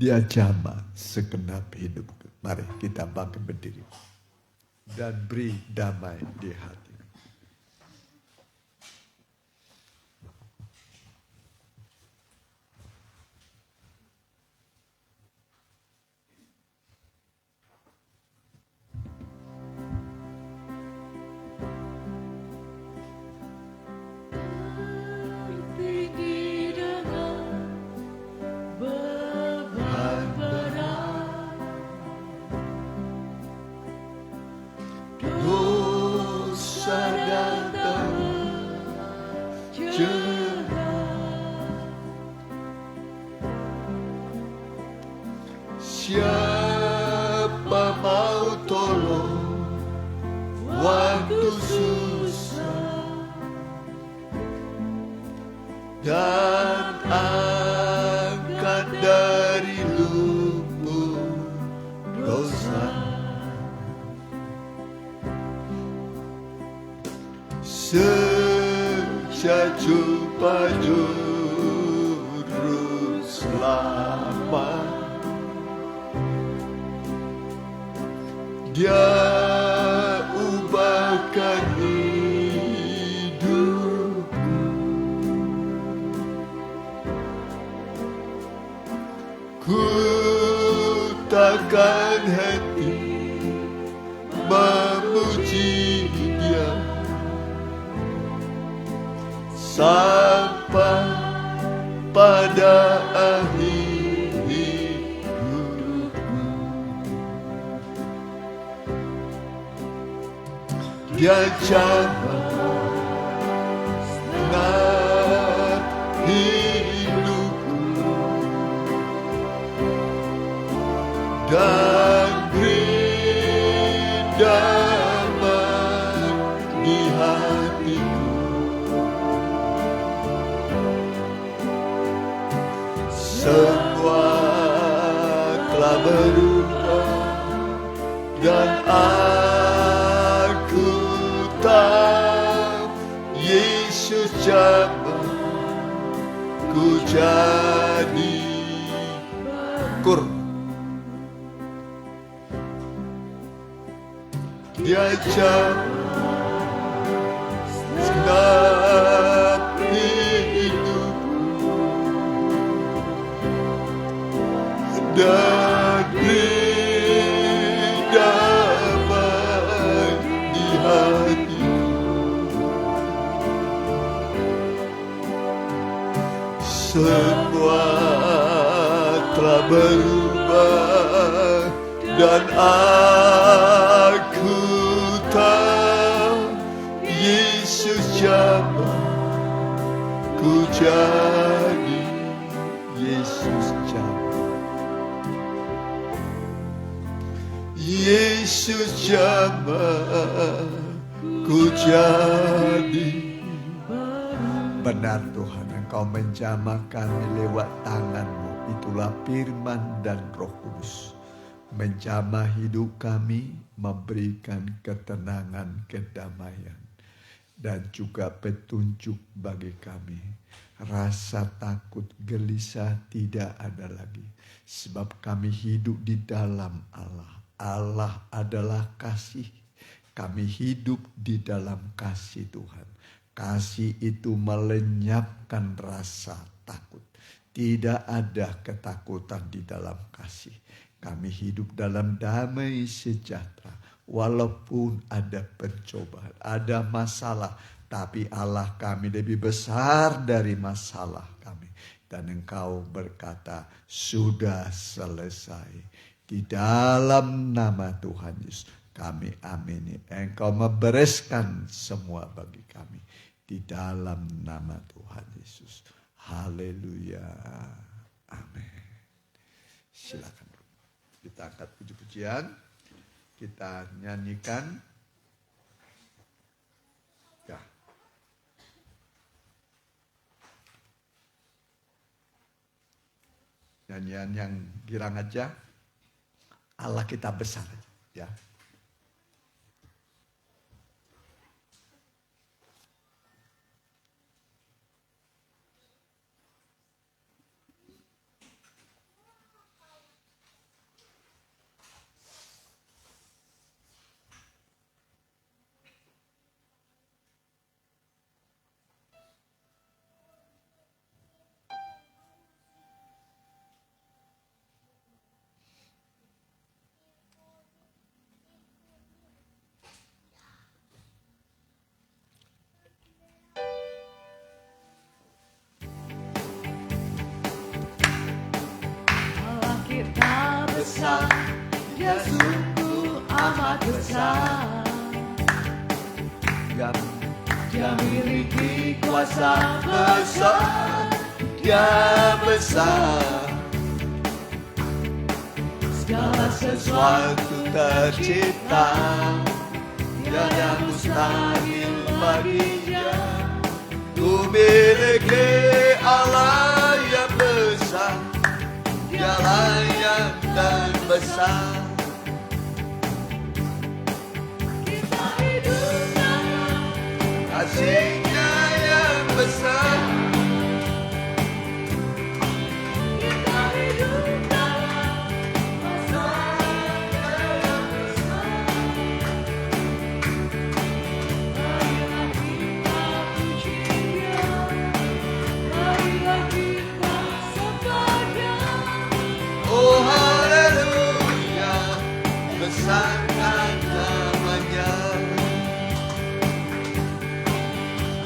A: Dia jamah segenap hidup. Mari kita bangkit berdiri dan beri damai di hati. Siapa mau tolong waktu susah dan angkat dari lumpur dosa, secacu juru selamat. Dia ubahkan hidupku, ku takkan henti memuji Dia sampai pada akhir. Dia jamah segenap hidupku dan beri damai di hatiku. semua telah berubah dan aku tahu Yesus jamah ku jadi kur. Dia jamah segenap hidupku dan beri damai di hatiku. Semua telah berubah dan aku tahu Yesus jamah ku jadi. Yesus jamah, Yesus jamah ku jadi. Benar Tuhan, Engkau menjamah kami lewat tangan-Mu. Itulah firman dan Roh Kudus. Menjamah hidup kami, memberikan ketenangan, kedamaian, dan juga petunjuk bagi kami. Rasa takut, gelisah tidak ada lagi. Sebab kami hidup di dalam Allah. Allah adalah kasih. Kami hidup di dalam kasih Tuhan. Kasih itu melenyapkan rasa takut. Tidak ada ketakutan di dalam kasih. Kami hidup dalam damai sejahtera. Walaupun ada pencobaan, ada masalah. Tapi Allah kami lebih besar dari masalah kami. Dan Engkau berkata, sudah selesai. Di dalam nama Tuhan Yesus kami amini. Engkau membereskan semua bagi kami. Di dalam nama Tuhan Yesus. Haleluya. Amin. Silakan. Kita angkat puji-pujian. Kita nyanyikan. Ya. Nyanyian yang girang aja. Allah kita besar. Ya.
C: Besar, dia sungguh amat besar. Dia miliki kuasa besar, dia besar. Segala sesuatu tercipta, tiada mustahil baginya. Ku miliki Allah yang besar, Dialah yang terbesar. Kita hidup dalam kasih-Nya yang besar. Kita hidup dalam masa-Nya yang besar. Marilah kita puji Dia, marilah kita sembah Dia. Oh haleluya, besarkan namanya.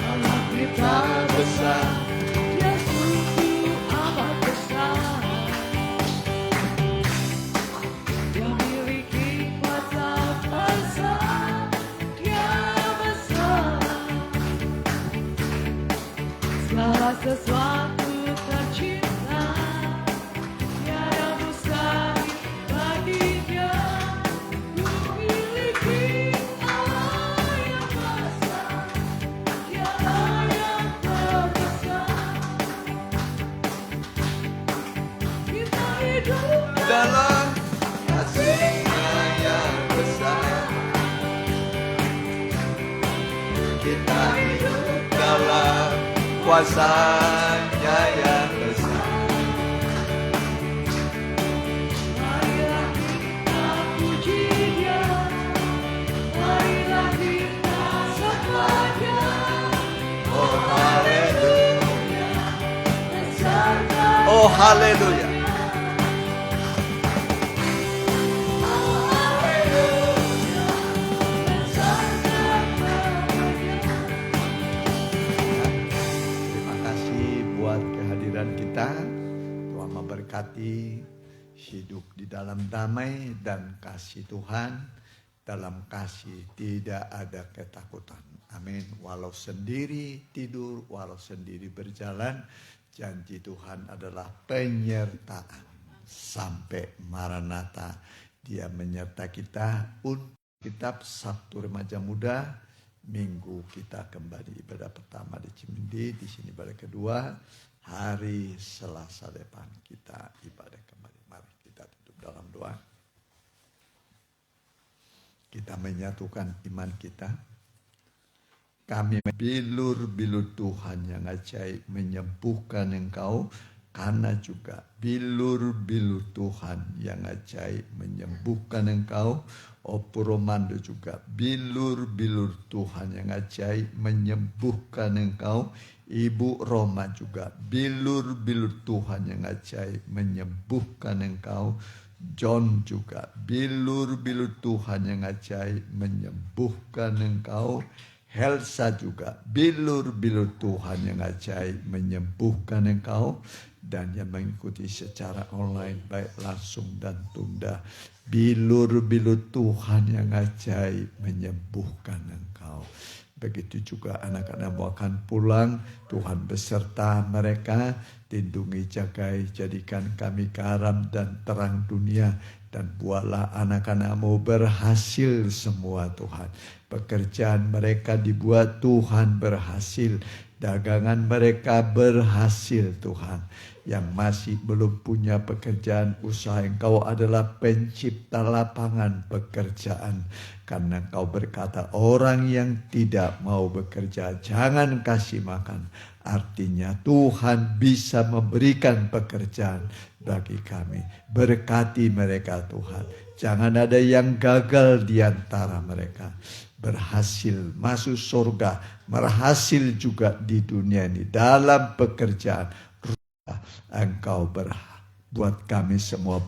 C: Allah kita besar, Dia sungguh amat besar. Dia miliki kuasa besar, Dia besar. Segala sesuatu tercipta, tiada mustahil baginya. Ku miliki Allah yang besar, Dialah yang terbesar.
A: kuasanya yang besar.
C: Marilah kita puji Dia, marilah kita sembah Dia.
A: Oh haleluya,
C: Besarkan
A: oh haleluya. Terima kasih buat kehadiran kita. Tuhan memberkati hidup di dalam damai dan kasih Tuhan. Dalam kasih tidak ada ketakutan. Amin. Walau sendiri tidur, walau sendiri berjalan, janji Tuhan adalah penyertaan. Sampai Maranatha, Dia menyertai kita untuk kitab Sabtu Remaja Muda. Minggu kita kembali ibadah pertama di Cimindi, di sini ibadah kedua. Hari Selasa depan kita ibadah kembali. Mari kita tutup dalam doa. Kita menyatukan iman kita. Kami bilur-bilur Tuhan yang ajaib menyembuhkan engkau. Karena juga bilur-bilur Tuhan yang ajaib menyembuhkan engkau. Opuromando juga bilur-bilur Tuhan yang ajaib menyembuhkan engkau. Ibu Roma juga bilur-bilur Tuhan yang ajaib menyembuhkan engkau. John juga bilur-bilur Tuhan yang ajaib menyembuhkan engkau. Helsa juga bilur-bilur Tuhan yang ajaib menyembuhkan engkau. Dan yang mengikuti secara online baik langsung dan tunda, bilur-bilur Tuhan yang ajaib menyembuhkan engkau. Begitu juga anak-anak akan pulang, Tuhan beserta mereka, lindungi, jagai, jadikan kami garam dan terang dunia. Dan buatlah anak-anakmu berhasil semua Tuhan. Pekerjaan mereka dibuat Tuhan berhasil. Dagangan mereka berhasil Tuhan. Yang masih belum punya pekerjaan usaha, Engkau adalah pencipta lapangan pekerjaan. Karena Engkau berkata orang yang tidak mau bekerja jangan kasih makan. Artinya Tuhan bisa memberikan pekerjaan bagi kami. Berkati mereka Tuhan. Jangan ada yang gagal di antara mereka. Berhasil masuk surga. Berhasil juga di dunia ini. Dalam pekerjaan. Engkau buat kami semua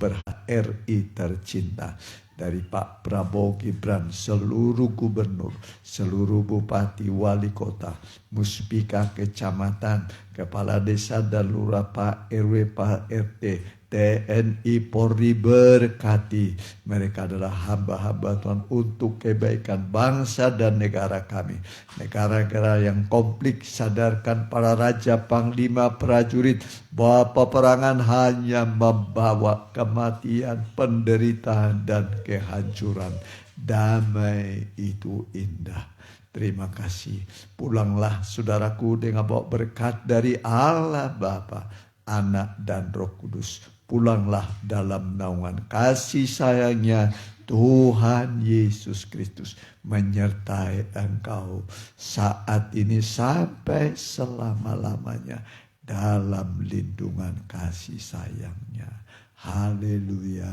A: RI tercinta. Dari Pak Prabowo Gibran, seluruh gubernur, seluruh bupati, wali kota, muspika kecamatan, kepala desa dan lurah, Pak RW, Pak RT, TNI, Polri, berkati. Mereka adalah hamba-hamba Tuhan untuk kebaikan bangsa dan negara kami. Negara-negara yang konflik, sadarkan para raja, panglima, prajurit bahwa peperangan hanya membawa kematian, penderitaan, dan kehancuran. Damai itu indah. Terima kasih. Pulanglah saudaraku dengan bawa berkat dari Allah Bapa, Anak, dan Roh Kudus. Pulanglah dalam naungan kasih sayangnya Tuhan Yesus Kristus menyertai engkau saat ini sampai selama-lamanya dalam lindungan kasih sayangnya. Haleluya.